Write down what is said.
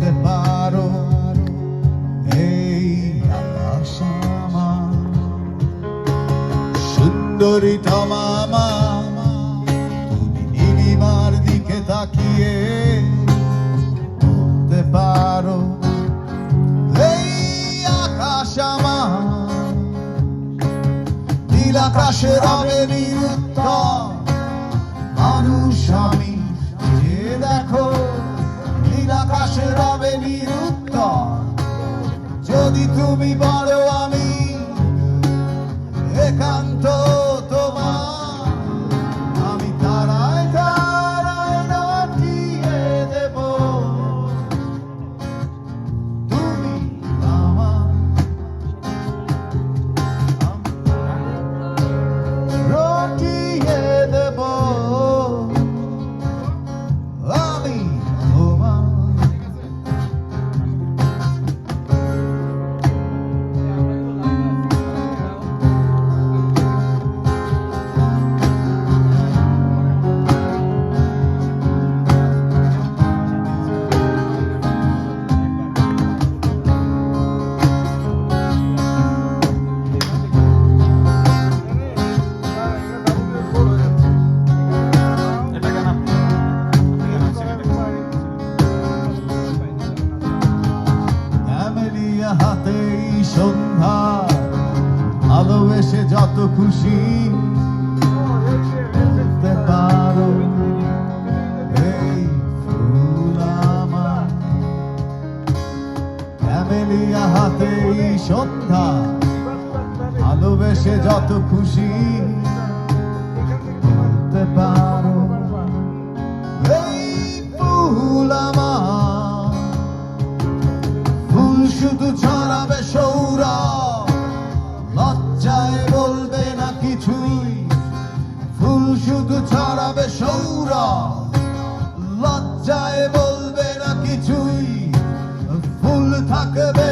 বলতে পারো এই আকাশ আমার সুন্দরী তমামা, তুমি নীলিমার দিকে তাকিয়ে বলতে পারো এই আকাশ আমার নীল আকাশে রবে নিরুত্তর মানুষ আমি, যে দেখো নীল আকাশে রবে নিরুত্তর যদি তুমি বলো আমি একান্ত তোমার, আমি তারায় তারায় নাচিয়ে দেব তুমি আমার, রটিয়ে দেব আমি তোমার। হাতেই সন্ধ্যা আলো এসে যত খুশি বলতে পারো এই ফুল আমার, ক্যামেলিয়া হাতেই সন্ধ্যা আলো এসে যত খুশি বলতে পারো এই ফুল আমার, ফুল শুধু ছড়াবে সৌরভ, লজ্জায় বলবে না কিছুই, ফুল শুধু ছড়াবে সৌরভ, লজ্জায় বলবে না কিছুই, ফুল থাকবে